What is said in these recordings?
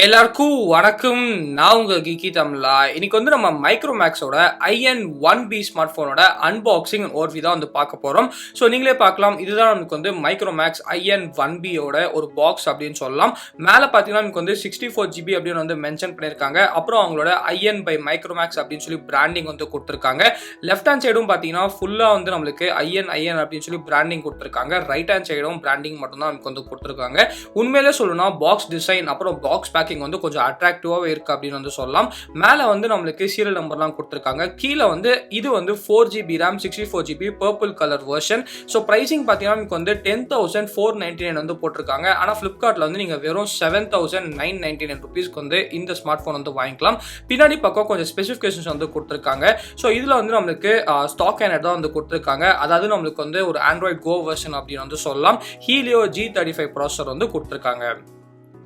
எல்லாருக்கும் வணக்கம். நான் உங்க Geekytamizha. இன்னைக்கு வந்து நம்ம மைக்ரோமேக்ஸோட IN1B ஸ்மார்ட் போனோட அன்பாக்சிங் ஓவர்வியூ தான் வந்து பார்க்க போறோம். ஸோ நீங்களே பார்க்கலாம், இதுதான் நமக்கு வந்து மைக்ரோமேக்ஸ் IN1B ஓட ஒரு பாக்ஸ் அப்படின்னு சொல்லலாம். மேலே பார்த்தீங்கன்னா நமக்கு வந்து 64GB அப்படின்னு வந்து மென்ஷன் பண்ணியிருக்காங்க. அப்புறம் அவங்களோட IN by மைக்ரோமேக்ஸ் அப்படின்னு சொல்லி பிராண்டிங் வந்து கொடுத்துருக்காங்க. லெஃப்ட் ஹேண்ட் சைடும் பார்த்தீங்கன்னா ஃபுல்லாக வந்து நம்மளுக்கு IN அப்படின்னு சொல்லி பிராண்டிங் கொடுத்துருக்காங்க. ரைட் ஹேண்ட் சைடும் பிராண்டிங் மட்டும் தான் நமக்கு வந்து கொடுத்துருக்காங்க. உண்மையிலே சொல்லணும்னா பாக்ஸ் டிசைன் அப்புறம் பாக்ஸ் வந்து கொஞ்சம் அட்ராக்டிவாவே இருக்கு அப்படின்னு வந்து சொல்லலாம். மேல வந்து நம்மளுக்கு சீரியல் நம்பர்லாம் கொடுத்திருக்காங்க. கீழே வந்து இது வந்து 4GB RAM 64GB purple colour version. So pricing பார்த்தீங்கன்னா நமக்கு வந்து 10,499 வந்து போட்டிருக்காங்க. ஆனால் ஃபிளிப்கார்ட்ல வந்து நீங்க வெறும் 7,999 ருபீஸ்க்கு வந்து இந்த ஸ்மார்ட் போன் வந்து வாங்கிக்கலாம். பின்னாடி பக்கம் கொஞ்சம் ஸ்பெசிஃபிகேஷன்ஸ் வந்து கொடுத்திருக்காங்க. ஸோ இதுல வந்து நம்மளுக்கு ஸ்டாக் ஆண்ட்ராய்டு தான் வந்து கொடுத்திருக்காங்க. அதாவது நம்மளுக்கு வந்து ஒரு ஆண்ட்ராய்டு கோ வெர்ஷன் அப்படின்னு வந்து சொல்லலாம். ஹீலியோ G35 ப்ராசஸர் வந்து கொடுத்திருக்காங்க.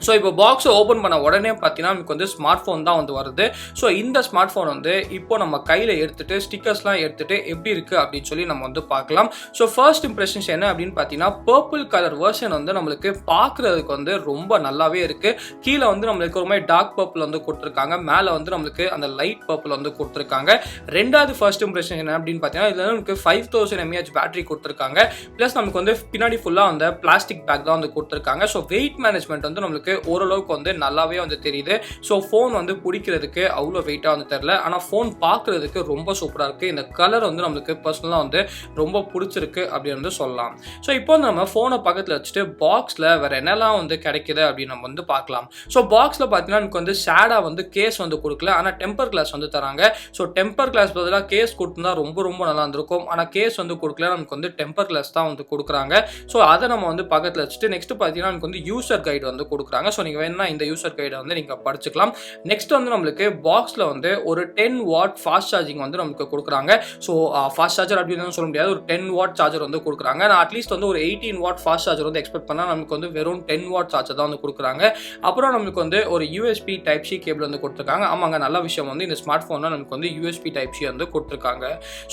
ஸோ இப்போ பாக்ஸை ஓப்பன் பண்ண உடனே பார்த்தீங்கன்னா நமக்கு வந்து ஸ்மார்ட் ஃபோன் தான் வந்து வருது. ஸோ இந்த ஸ்மார்ட் ஃபோன் வந்து இப்போ நம்ம கையில் எடுத்துட்டு ஸ்டிக்கர்ஸ்லாம் எடுத்துட்டு எப்படி இருக்கு அப்படின்னு சொல்லி நம்ம வந்து பார்க்கலாம். ஸோ ஃபர்ஸ்ட் இம்ப்ரெஷன்ஸ் என்ன அப்படின்னு பார்த்தீங்கன்னா, பர்பிள் கலர் வெர்ஷன் வந்து நம்மளுக்கு பார்க்குறதுக்கு வந்து ரொம்ப நல்லாவே இருக்கு. கீழே வந்து நம்மளுக்கு ஒரு மாதிரி டார்க் பர்பிள் வந்து கொடுத்துருக்காங்க. மேலே வந்து நம்மளுக்கு அந்த லைட் பர்பிள் வந்து கொடுத்துருக்காங்க. ரெண்டாவது ஃபர்ஸ்ட் இம்ப்ரெஷன் என்ன அப்படின்னு பார்த்தீங்கன்னா, இதில் நமக்கு 5000 mAh பேட்டரி கொடுத்துருக்காங்க. ப்ளஸ் நமக்கு வந்து பின்னாடி ஃபுல்லாக அந்த பிளாஸ்டிக் பேக் தான் வந்து கொடுத்துருக்காங்க. ஸோ வெயிட் மேனேஜ்மெண்ட் வந்து நம்மளுக்கு ஓரளவுக்கு வந்து நல்லாவே வந்து தெரியுது. ஸோ ஃபோன் வந்து பிடிக்கிறதுக்கு அவ்வளோ வெயிட்டாக வந்து தெரியல. ஆனால் ஃபோன் பார்க்குறதுக்கு ரொம்ப சூப்பராக இருக்குது. இந்த கலர் வந்து நம்மளுக்கு பர்சனலாக வந்து ரொம்ப பிடிச்சிருக்கு அப்படின்னு வந்து சொல்லலாம். ஸோ இப்போ வந்து நம்ம ஃபோனை பக்கத்தில் வச்சுட்டு பாக்ஸில் வேறு என்னெல்லாம் வந்து கிடைக்குது அப்படின்னு நம்ம வந்து பார்க்கலாம். ஸோ பாக்ஸில் பார்த்தீங்கன்னா நமக்கு வந்து ஷேடாக வந்து கேஸ் வந்து கொடுக்கல, ஆனால் டெம்பர் கிளாஸ் வந்து தராங்க. ஸோ டெம்பர் கிளாஸ் பதிலாக கேஸ் கொடுத்துருந்தா ரொம்ப ரொம்ப நல்லா இருந்திருக்கும். ஆனால் கேஸ் வந்து கொடுக்கல, நமக்கு வந்து டெம்பர் கிளாஸ் தான் வந்து கொடுக்குறாங்க. ஸோ அதை நம்ம வந்து பக்கத்தில் வச்சுட்டு நெக்ஸ்ட் பார்த்தீங்கன்னா நமக்கு வந்து யூசர் கைடு வந்து கொடுக்குறாங்க. ஸோ நீங்கள் வேணும்னா இந்த யூசர் கைடை வந்து நீங்கள் படிச்சுக்கலாம். நெக்ஸ்ட் வந்து நம்மளுக்கு பாக்ஸில் வந்து ஒரு 10 வாட் ஃபாஸ்ட் சார்ஜிங் வந்து நமக்கு கொடுக்குறாங்க. ஸோ ஃபாஸ்ட் சார்ஜர் அப்படின்னு சொல்ல முடியாது, ஒரு 10 வாட் சார்ஜர் வந்து கொடுக்குறாங்க. நான் அட்லீஸ்ட் வந்து ஒரு 18 வாட் ஃபாஸ்ட் சார்ஜர் வந்து எக்ஸ்பெக்ட் பண்ணால் நமக்கு வந்து வெறும் 10 வாட் சார்ஜர் தான் வந்து கொடுக்குறாங்க. அப்புறம் நமக்கு வந்து ஒரு USB டைப் சி கேபிள் வந்து கொடுத்துருக்காங்க. ஆமாங்க, நல்ல விஷயம் வந்து இந்த ஸ்மார்ட் ஃபோனில் நமக்கு வந்து USB டைப் சி வந்து கொடுத்துருக்காங்க.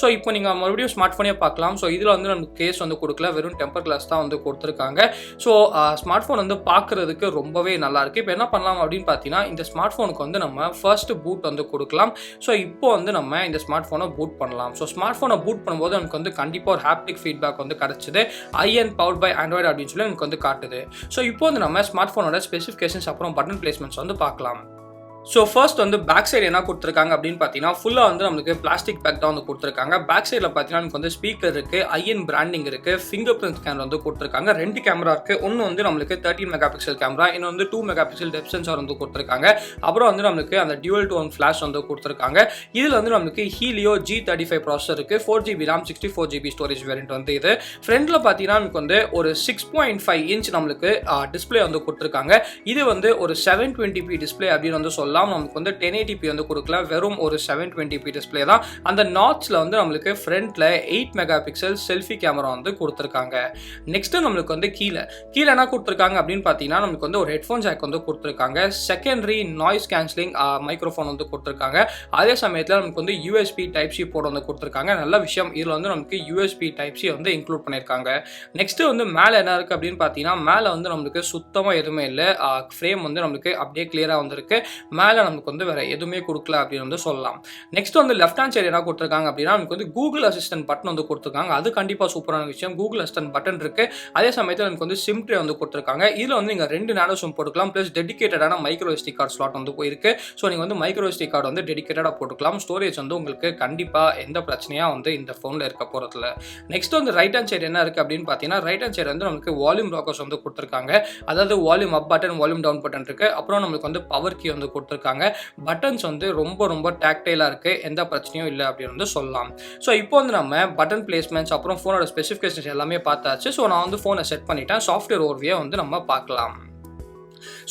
ஸோ இப்போ நீங்கள் மறுபடியும் ஸ்மார்ட் ஃபோனே பார்க்கலாம். ஸோ இதில் வந்து நமக்கு கேஸ் வந்து கொடுக்கல, வெறும் டெம்பர் கிளாஸ் தான் வந்து கொடுத்துருக்காங்க. ஸோ ஸ்மார்ட் ஃபோன் வந்து பார்க்குறதுக்கு ரொம்பவே நல்லா இருக்கு. இப்போ என்ன பண்ணலாம் அப்படின்னு பார்த்தீங்கன்னா, இந்த ஸ்மார்ட் ஃபோனுக்கு வந்து நம்ம ஃபர்ஸ்ட் பூட் வந்து கொடுக்கலாம். ஸோ இப்போ வந்து நம்ம இந்த ஸ்மார்ட் ஃபோனை பூட் பண்ணலாம். ஸோ ஸ்மார்ட் ஃபோனை பூட் பண்ணும்போது நமக்கு வந்து கண்டிப்பாக ஒரு ஹாப்டிக் ஃபீட்பேக் வந்து கிடைச்சது. IN பவர்ட் பை ஆண்ட்ராய்டு அப்படின்னு சொல்லி நமக்கு வந்து காட்டுது. ஸோ இப்போ வந்து நம்ம ஸ்மார்ட் ஃபோனோட ஸ்பெசிஃபிகேஷன்ஸ் அப்புறம் பட்டன் பிளேஸ்மெண்ட்ஸ் வந்து பார்க்கலாம். ஸோ ஃபர்ஸ்ட் வந்து பேக் சைடு என்ன கொடுத்துருக்காங்க அப்படின்னு பார்த்தீங்கன்னா, ஃபுல்லாக வந்து நம்மளுக்கு பிளாஸ்டிக் பேக் தான் வந்து கொடுத்துருக்காங்க. பேக் சைடில் பார்த்தீங்கன்னா நமக்கு வந்து ஸ்பீக்கர் இருக்குது, IN பிராண்டிங் இருக்குது, ஃபிங்கர் பிரிண்ட் ஸ்கேனர் வந்து கொடுத்துருக்காங்க. 2 கேமரா இருக்குது. ஒன்று வந்து நம்மளுக்கு 13 மெகா பிக்சல் கேமரா, இன்னும் வந்து 2 மெகா பிக்சல் டெப்த் சென்சார் வந்து கொடுத்துருக்காங்க. அப்புறம் வந்து நம்மளுக்கு அந்த டியூவல் டோன் ஃபிளாஷ் வந்து கொடுத்துருக்காங்க. இதில் வந்து நம்மளுக்கு ஹீலியோ G35 ப்ராசஸர் இருக்குது, 4GB RAM 64GB storage variant வந்து இது. ஃப்ரண்ட்டில் பார்த்தீங்கன்னா நமக்கு வந்து ஒரு 6.5 இன்ச் நம்மளுக்கு டிஸ்பிளே வந்து கொடுத்துருக்காங்க. இது வந்து ஒரு 720p டிஸ்பிளே அப்படின்னு வந்து சொல்லலாம். நமக்கு வந்து 1080p வந்து கொடுக்கல, வெறும் ஒரு 720p டிஸ்பிளே தான். அந்த நாட்ச்ல வந்து நம்மளுக்கு ஃப்ரண்ட்ல 8 மெகா பிக்சல் செல்ஃபி கேமரா வந்து கொடுத்துருக்காங்க. நெக்ஸ்ட் நம்மளுக்கு வந்து கீழே என்ன கொடுத்துருக்காங்க அப்படின்னு பார்த்தீங்கன்னா, நமக்கு வந்து ஒரு ஹெட்ஃபோன் ஜாக் வந்து கொடுத்துருக்காங்க. செகண்டரி நாய்ஸ் கேன்சலிங் மைக்ரோஃபோன் வந்து கொடுத்துருக்காங்க. அதே சமயத்தில் நமக்கு வந்து USB டைப் சி போர்ட் வந்து கொடுத்துருக்காங்க. நல்ல விஷயம், இதில் வந்து நமக்கு USB டைப் சி வந்து இன்க்ளூட் பண்ணியிருக்காங்க. நெக்ஸ்ட் வந்து மேலே என்ன இருக்குது அப்படின்னு பார்த்தீங்கன்னா, மேலே வந்து நம்மளுக்கு சுத்தமாக எதுவுமே இல்லை. ஃப்ரேம் வந்து நம்மளுக்கு அப்படியே கிளியராக வந்துருக்கு. மேலே நமக்கு வந்து வேற எதுவுமே கொடுக்கல அப்படின்னு வந்து சொல்லலாம். நெக்ஸ்ட் வந்து லெஃப்ட் ஹேண்ட் சைடு என்ன கொடுத்துருக்காங்க அப்படின்னா, நமக்கு வந்து கூகுள் அசிஸ்டன்ட் பட்டன் வந்து கொடுத்துருக்காங்க. அது கண்டிப்பாக சூப்பரான விஷயம். கூகுள் அசிஸ்டன்ட் பட்டன் இருக்கு. அதே சமயத்தில் நமக்கு வந்து சிம் ட்ரே வந்து கொடுத்துருக்காங்க. இதில் வந்து நீங்கள் 2 நேனோ சிம் போட்டுக்கலாம். ப்ளஸ் டெடிகேட்டடான மைக்ரோ SD கார்டு ஸ்லாட் வந்து போயிருக்கு. ஸோ நீங்கள் வந்து மைக்ரோ SD கார்டு வந்து டெடிகேட்டடாக போட்டுக்கலாம். ஸ்டோரேஜ் வந்து உங்களுக்கு கண்டிப்பாக எந்த பிரச்சனையாக வந்து இந்த ஃபோனில் இருக்க போகிறதுல. நெக்ஸ்ட் வந்து ரைட் ஹேண்ட் சைடு என்ன இருக்குது அப்படின்னு பார்த்தீங்கன்னா, ரைட் ஹேண்ட் சைடு வந்து நமக்கு வால்யூம் ராக்கர்ஸ் வந்து கொடுத்துருக்காங்க. அதாவது volume up button, volume down button இருக்கு. அப்புறம் நம்மளுக்கு வந்து பவர் கீ வந்து கொடுத்துருக்காங்க. பட்டன்ஸ் வந்து ரொம்ப டாக்டைலா இருக்கு, எந்த பிரச்சனையும் இல்லை அப்படின்னு வந்து சொல்லலாம். ஸோ இப்போ வந்து நம்ம பட்டன் பிளேஸ்மெண்ட்ஸ் அப்புறம் ஃபோனோட ஸ்பெசிஃபிகேஷன்ஸ் எல்லாமே பார்த்தாச்சு. ஸோ நான் வந்து ஃபோனை செட் பண்ணிட்டேன். சாஃப்ட்வேர் ஓவர்வியூ வந்து நம்ம பார்க்கலாம்.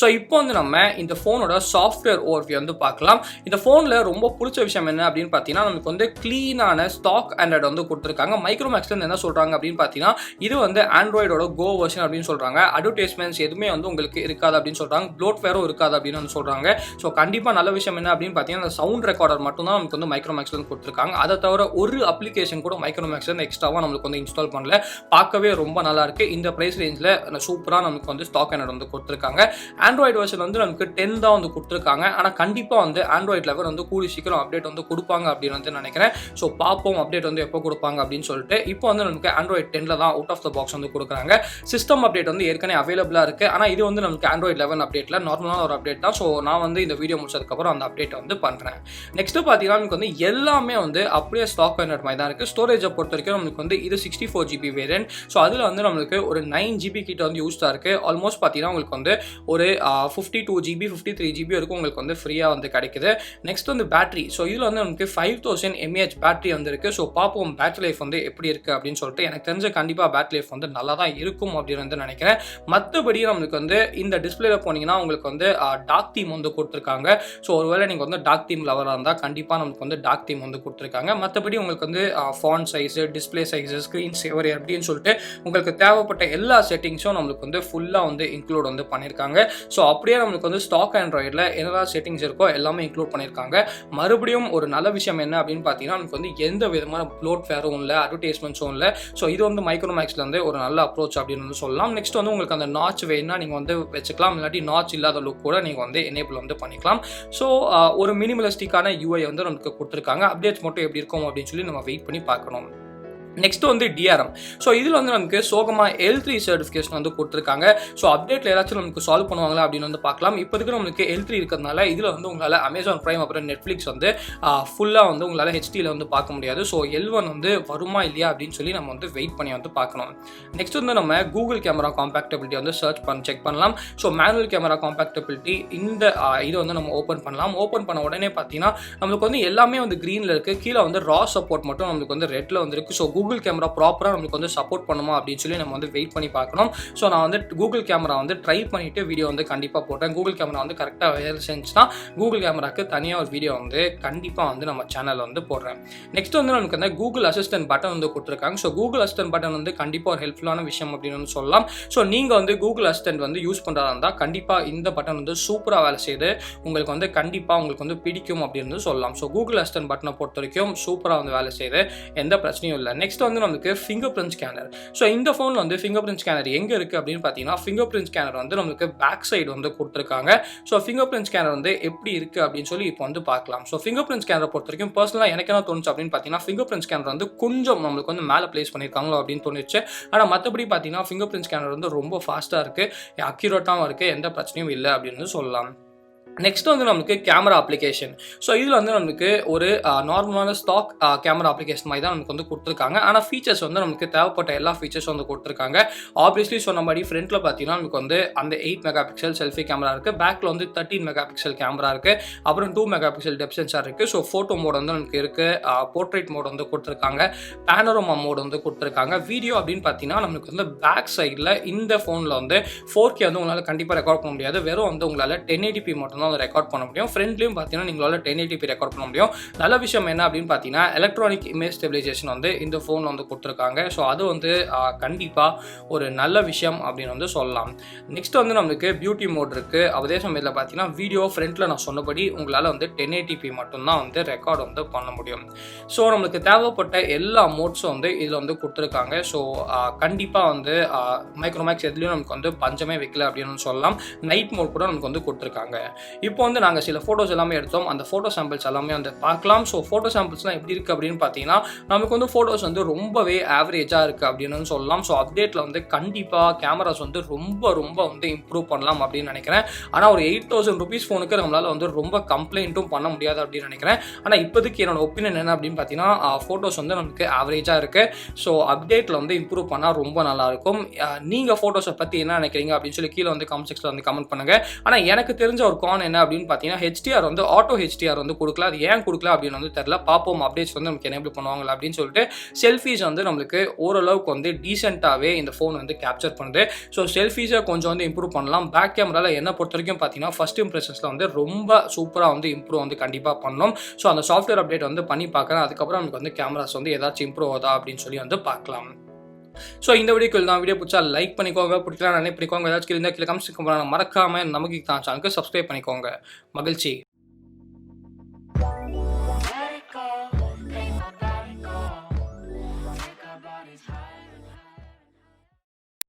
ஸோ இப்போ வந்து நம்ம இந்த ஃபோனோட சாஃப்ட்வேர் ஓவர்வியூ வந்து பார்க்கலாம். இந்த ஃபோனில் ரொம்ப பிடிச்ச விஷயம் என்ன அப்படின்னு பார்த்தீங்கன்னா, நமக்கு வந்து க்ளீனான ஸ்டாக் ஆண்ட்ராய்டு வந்து கொடுத்துருக்காங்க. மைக்ரோமேக்ஸ்ல என்ன சொல்கிறாங்க அப்படின்னு பார்த்தீங்கன்னா, இது வந்து ஆண்ட்ராய்டோட கோ வெர்ஷன் அப்படின்னு சொல்கிறாங்க. அட்வர்டைஸ்மெண்ட்ஸ் எதுவுமே வந்து உங்களுக்கு இருக்காது அப்படின்னு சொல்கிறாங்க. ப்ளோட்வேரும் இருக்காது அப்படின்னு வந்து சொல்கிறாங்க. ஸோ கண்டிப்பாக நல்ல விஷயம் என்ன அப்படின்னு பார்த்தீங்கன்னா, அந்த சவுண்ட் ரெக்கார்டர் மட்டும் தான் நமக்கு வந்து மைக்ரோமேக்ஸ்ல வந்து கொடுத்துருக்காங்க. அதை தவிர ஒரு அப்ளிகேஷன் கூட மைக்ரோமேக்ஸ்ல எக்ஸ்ட்ராவாக நம்மளுக்கு வந்து இன்ஸ்டால் பண்ணல. பார்க்கவே ரொம்ப நல்லா இருக்கு. இந்த ப்ரைஸ் ரேஞ்சில் சூப்பராக நமக்கு வந்து ஸ்டாக் ஆண்ட்ராய்டு வந்து கொடுத்துருக்காங்க. ஆண்ட்ராய்டு வெர்ஷன் வந்து நமக்கு 10 தான் வந்து கொடுத்துருக்காங்க. ஆனால் கண்டிப்பாக வந்து ஆண்ட்ராய்டு 11 வந்து கூடி சீக்கிரம் அப்டேட் வந்து கொடுப்பாங்க அப்படின்னு வந்து நினைக்கிறேன். ஸோ பார்ப்போம் அப்டேட் வந்து எப்போ கொடுப்பாங்க அப்படின்னு சொல்லிட்டு. இப்போ வந்து நமக்கு ஆண்ட்ராய்டு 10 தான் அவுட் ஆஃப் த பாக்ஸ் வந்து கொடுக்குறாங்க. சிஸ்டம் அப்டேட் வந்து ஏற்கனவே அவைலபிளாக இருக்குது. ஆனால் இது வந்து நமக்கு ஆண்ட்ராய்டு 11 அப்டேட்டில் நார்மலான ஒரு அப்டேட் தான். ஸோ நான் வந்து இந்த வீடியோ முடிச்சதுக்கப்புறம் அந்த அப்டேட்டை வந்து பண்ணுறேன். நெக்ஸ்ட் பார்த்தீங்கன்னா நமக்கு வந்து எல்லாமே வந்து அப்படியே ஸ்டாக் வேரியன்ட் மாதிரி தான் இருக்குது. ஸ்டோரேஜை பொறுத்த வரைக்கும் நமக்கு வந்து இது 64 GB வேரியன்ட். ஸோ அதில் வந்து நம்மளுக்கு ஒரு 9 GB கிட்ட வந்து யூஸ்டாக இருக்குது. ஆல்மோஸ்ட் பார்த்தீங்கன்னா உங்களுக்கு வந்து ஒரு 52 GB 53 GB வரைக்கும் உங்களுக்கு வந்து ஃப்ரீயாக வந்து கிடைக்குது. நெக்ஸ்ட் வந்து பேட்டரி. ஸோ இதில் வந்து நமக்கு 5000 mAh பேட்டரி வந்து இருக்குது. ஸோ பார்ப்போம் பேட்டரி லைஃப் வந்து எப்படி இருக்குது அப்படின்னு சொல்லிட்டு. எனக்கு தெரிஞ்ச கண்டிப்பாக பேட்டரி லைஃப் வந்து நல்லா தான் இருக்கும் அப்படின்னு வந்து நினைக்கிறேன். மற்றபடி நம்மளுக்கு வந்து இந்த டிஸ்பிளேல போனீங்கன்னா உங்களுக்கு வந்து டார்க் தீம் வந்து கொடுத்துருக்காங்க. ஸோ ஒருவேளை நீங்கள் வந்து டார்க் தீம் லவராக இருந்தால் கண்டிப்பாக நமக்கு வந்து டார்க் தீம் வந்து கொடுத்துருக்காங்க. மற்றபடி உங்களுக்கு வந்து font size, display size, screen saver அப்படின்னு சொல்லிட்டு உங்களுக்கு தேவைப்பட்ட எல்லா செட்டிங்ஸும் நம்மளுக்கு வந்து ஃபுல்லாக வந்து இன்க்ளூட் வந்து பண்ணியிருக்காங்க. ஸோ அப்படியே நம்மளுக்கு வந்து ஸ்டாக் ஆண்ட்ராய்டில் என்னெல்லாம் செட்டிங்ஸ் இருக்கோ எல்லாமே இன்க்ளூட் பண்ணியிருக்காங்க. மறுபடியும் ஒரு நல்ல விஷயம் என்ன அப்படின்னு பார்த்தீங்கன்னா நமக்கு வந்து எந்த விதமான ப்ளோட் ஃபேரும் இல்லை, அட்வர்டைஸ்மெண்ட்ஸும் இல்லை. ஸோ இது வந்து மைக்ரோமேக்ஸில் வந்து ஒரு நல்ல அப்ரோச் அப்படின்னு வந்து சொல்லலாம். நெக்ஸ்ட் வந்து உங்களுக்கு அந்த நாட்ச் வேணும்னா நீங்கள் வந்து வச்சுக்கலாம். இல்லாட்டி நாட்ச் இல்லாத லுக் கூட நீங்கள் வந்து எனேபிள் வந்து பண்ணிக்கலாம். ஸோ ஒரு மினிமலிஸ்டிக்கான யூஐ வந்து நமக்கு கொடுத்துருக்காங்க. அப்டேட்ஸ் மட்டும் எப்படி இருக்கும் அப்படின்னு சொல்லி நம்ம வெயிட் பண்ணி பார்க்கணும். நெக்ஸ்ட் வந்து டிஆர்எம். ஸோ இதில் வந்து நமக்கு சோகமா L3 சர்டிஃபிகேஷன் வந்து கொடுத்துருக்காங்க. ஸோ அப்டேட்டில் ஏதாச்சும் நமக்கு சால்வ் பண்ணுவாங்களா அப்படின்னு வந்து பார்க்கலாம். இப்போதைக்கு நம்மளுக்கு L3 இருக்கிறதுனால இதில் வந்து உங்களால் அமேசான் பிரைம் அப்புறம் நெட்ஃப்ளிக்ஸ் வந்து ஃபுல்லாக வந்து உங்களால் ஹெச்டியில் வந்து பார்க்க முடியாது. ஸோ L1 வந்து வருமா இல்லையா அப்படின்னு சொல்லி நம்ம வந்து வெயிட் பண்ணி வந்து பார்க்கணும். நெக்ஸ்ட் வந்து நம்ம கூகுள் கேமரா காம்பேக்டபிலிட்டி வந்து செக் பண்ணலாம். ஸோ மேனுவல் கேமரா காம்பேக்டபிலிட்டி இந்த இதை வந்து நம்ம ஓப்பன் பண்ணலாம். ஓப்பன் பண்ண உடனே பார்த்தீங்கன்னா நம்மளுக்கு வந்து எல்லாமே வந்து க்ரீனில் இருக்குது. கீழே வந்து ரா சப்போர்ட் மட்டும் நம்மளுக்கு வந்து ரெட்டில் வந்து இருக்குது. ஸோ கூகுள் கேமரா ப்ராப்பராக நம்மளுக்கு வந்து சப்போர்ட் பண்ணுமா அப்படின்னு சொல்லி நம்ம வந்து வெயிட் பண்ணி பார்க்கணும். ஸோ நான் வந்து கூகுள் கேமரா வந்து ட்ரை பண்ணிவிட்டு வீடியோ வந்து கண்டிப்பாக போட்டேன். கூகுள் கேமரா வந்து கரெக்டாக வேலை செஞ்சுன்னா கூகுள் கேமராக்கு தனியாக ஒரு வீடியோ வந்து கண்டிப்பாக வந்து நம்ம சேனலில் வந்து போடுறேன். நெக்ஸ்ட் வந்து நமக்கு வந்து கூகுள் அசிஸ்டன்ட் பட்டன் வந்து கொடுத்துருக்காங்க. ஸோ கூகுள் அசிஸ்டன்ட் பட்டன் வந்து கண்டிப்பாக ஒரு ஹெல்ப்ஃபுல்லான விஷயம் அப்படின்னு வந்து சொல்லலாம். ஸோ நீங்கள் வந்து கூகுள் அசிஸ்டன்ட் வந்து யூஸ் பண்ணுறதா இருந்தால் கண்டிப்பாக இந்த பட்டன் வந்து சூப்பராக வேலை செய்யுது. உங்களுக்கு வந்து கண்டிப்பாக உங்களுக்கு வந்து பிடிக்கும் அப்படின்னு சொல்லலாம். ஸோ கூகுள் அசிஸ்டன்ட் பட்டனை பொறுத்த வரைக்கும் சூப்பராக வந்து வேலை செய்யுது. எந்த பிரச்சனையும் இல்லை. நெக்ஸ்ட் வந்து நமக்கு ஃபிங்கர் பிரிண்ட் ஸ்கேனர். ஸோ இந்த ஃபோனில் வந்து ஃபிங்கர் பிரிண்ட் ஸ்கேனர் எங்கே இருக்குது அப்படின்னு பார்த்தீங்கன்னா ஃபிங்கர் பிரிண்ட் ஸ்கேனர் வந்து நமக்கு பேக் சைடு வந்து கொடுத்துருக்காங்க. ஸோ ஃபிங்கர் பிரிண்ட் ஸ்கேனர் வந்து எப்படி இருக்குது அப்படின்னு சொல்லி இப்போ வந்து பார்க்கலாம். ஸோ ஃபிங்கர் பிரிண்ட் ஸ்கேனரை பொறுத்த வரைக்கும் பர்சனலாக எனக்கு என்ன தோணுச்சு அப்படின்னு பார்த்தீங்கன்னா ஃபிங்கர் பிரிண்ட் ஸ்கேனர் வந்து கொஞ்சம் நம்மளுக்கு வந்து மேலே பிளேஸ் பண்ணியிருக்காங்களோ அப்படின்னு தோணுச்சு. ஆனால் மற்றபடி பார்த்தீங்கன்னா ஃபிங்கர் பிரிண்ட் ஸ்கேனர் வந்து ரொம்ப ஃபாஸ்ட்டாக இருக்குது, அக்யூரேட்டாகவும் இருக்குது, எந்த பிரச்சனையும் இல்லை அப்படின்னு சொல்லலாம். நெக்ஸ்ட் வந்து நமக்கு கேமரா அப்ளிகேஷன். ஸோ இதில் வந்து நமக்கு ஒரு நார்மலான ஸ்டாக் கேமரா அப்ளிகேஷன் மாதிரி தான் நமக்கு வந்து கொடுத்துருக்காங்க. ஆனால் ஃபீச்சர்ஸ் வந்து நமக்கு தேவைப்பட்ட எல்லா ஃபீச்சர்ஸும் வந்து கொடுத்துருக்காங்க. ஆப்வியஸ்லி சொன்ன மாதிரி ஃப்ரண்ட்டில் பார்த்தீங்கன்னா நமக்கு வந்து அந்த 8 மெகா பிக்சல் செல்ஃபி கேமரா இருக்குது. பேக்கில் வந்து 13 மெகா பிக்சல் கேமரா இருக்குது. அப்புறம் 2 மெகா பிக்சல் டெப்த் சென்சார் இருக்குது. ஸோ ஃபோட்டோ மோட் வந்து நமக்கு இருக்குது. போர்ட்ரேட் மோட் வந்து கொடுத்துருக்காங்க. பேனரோமா மோட் வந்து கொடுத்துருக்காங்க. வீடியோ அப்படின்னு பார்த்தீங்கன்னா நமக்கு வந்து பேக் சைடில் இந்த ஃபோனில் வந்து 4K வந்து உங்களால் கண்டிப்பாக ரெக்கார்ட் பண்ண முடியாது. வெறும் வந்து உங்களால் 1080p மட்டும் தான் ரெக்கார்ட் பண்ண முடியும். ஃப்ரண்ட்லையும் பார்த்தீங்கன்னா நீங்களால 1080p ரெக்கார்ட் பண்ண முடியும். நல்ல விஷயம் என்ன அப்படின்னு பார்த்தீங்கன்னா எலக்ட்ரானிக் இமேஜ் ஸ்டெபிலைசேஷன் வந்து இந்த ஃபோன் வந்து கொடுத்துருக்காங்க. ஸோ அது வந்து கண்டிப்பாக ஒரு நல்ல விஷயம் அப்படின்னு வந்து சொல்லலாம். நெக்ஸ்ட் வந்து நம்மளுக்கு பியூட்டி மோட் இருக்குது. அதே சமயத்தில் பார்த்தீங்கன்னா வீடியோ ஃப்ரண்ட்டில் நான் சொன்னபடி உங்களால் வந்து 1080p மட்டும்தான் வந்து ரெக்கார்ட் வந்து பண்ண முடியும். ஸோ நம்மளுக்கு தேவைப்பட்ட எல்லா மோட்ஸும் வந்து இதில் வந்து கொடுத்துருக்காங்க. ஸோ கண்டிப்பாக வந்து மைக்ரோமேக்ஸ் எதுலேயும் நமக்கு வந்து பஞ்சமே வைக்கல அப்படின்னு சொல்லலாம். நைட் மோட் கூட நமக்கு வந்து கொடுத்துருக்காங்க. இப்போ வந்து நாங்கள் சில ஃபோட்டோஸ் எல்லாமே எடுத்தோம். அந்த ஃபோட்டோ சாம்பிள்ஸ் எல்லாமே வந்து பார்க்கலாம். ஸோ ஃபோட்டோ சாம்பிள்ஸ்லாம் எப்படி இருக்குது அப்படின்னு பார்த்தீங்கன்னா நமக்கு வந்து ஃபோட்டோஸ் வந்து ரொம்பவே ஆவரேஜாக இருக்குது அப்படின்னு சொல்லலாம். ஸோ அப்டேட்டில் வந்து கண்டிப்பாக கேமராஸ் வந்து ரொம்ப ரொம்ப வந்து இம்ப்ரூவ் பண்ணலாம் அப்படின்னு நினைக்கிறேன். ஆனால் ஒரு 8000 rupees ஃபோனுக்கு நம்மளால் வந்து ரொம்ப கம்ப்ளைண்ட்டும் பண்ண முடியாது அப்படின்னு நினைக்கிறேன். ஆனால் இப்போதைக்கு என்னோட ஒப்பீனியன் என்ன அப்படின்னு பார்த்தீங்கன்னா ஃபோட்டோஸ் வந்து நமக்கு ஆவரேஜாக இருக்குது. ஸோ அப்டேட்டில் வந்து இம்ப்ரூவ் பண்ணால் ரொம்ப நல்லாயிருக்கும். நீங்கள் ஃபோட்டோஸை பற்றி என்ன நினைக்கிறீங்க அப்படின்னு சொல்லி கீழே வந்து கமெண்ட் செக்ஷனில் வந்து கமெண்ட் பண்ணுங்கள். ஆனால் எனக்கு தெரிஞ்ச ஒரு என்ன அப்படின்னு பார்த்தீங்கன்னா ஹெச்டிஆர் வந்து ஆட்டோ ஹெச்டிஆர் வந்து கொடுக்கல. அது ஏன் கொடுக்கல அப்படின்னு வந்து தெரியல. பார்ப்போம் அப்டேட்ஸ் வந்து நமக்கு எனேபிள் பண்ணுவாங்களா அப்படின்னு சொல்லிட்டு. செல்ஃபீஸ் வந்து நம்மளுக்கு ஓரளவுக்கு வந்து டீசெண்டாகவே இந்த ஃபோன் வந்து கேப்சர் பண்ணுது. ஸோ செல்ஃபீஸை கொஞ்சம் வந்து இம்ப்ரூவ் பண்ணலாம். பேக் கேமராவில் என்ன பொறுத்த வரைக்கும் பார்த்தீங்கன்னா ஃபர்ஸ்ட் இம்ப்ரெஷன்ஸில் வந்து ரொம்ப சூப்பராக வந்து இம்ப்ரூவ் வந்து கண்டிப்பாக பண்ணணும். ஸோ அந்த சாஃப்ட்வேர் அப்டேட் வந்து பண்ணி பார்க்குறேன். அதுக்கப்புறம் நமக்கு வந்து கேமராஸ் வந்து ஏதாச்சும் இம்ப்ரூவ் ஆகுதா அப்படின்னு சொல்லி வந்து பார்க்கலாம். ஸோ இந்த வீடியோக்கு தான் வீடியோ பிடிச்சா லைக் பண்ணிக்கோங்க, பிடிக்கலாம் நினைப்பிக்கோங்க. ஏதாச்சும் இருந்தால் கீழே கமெண்ட்ஸ் பண்ணுறாங்க. மறக்காமல் நமக்கு தான் சேனலுக்கு சப்ஸ்கிரைப் பண்ணிக்கோங்க. மகிழ்ச்சி. Let it go, make my body go, take our bodies high.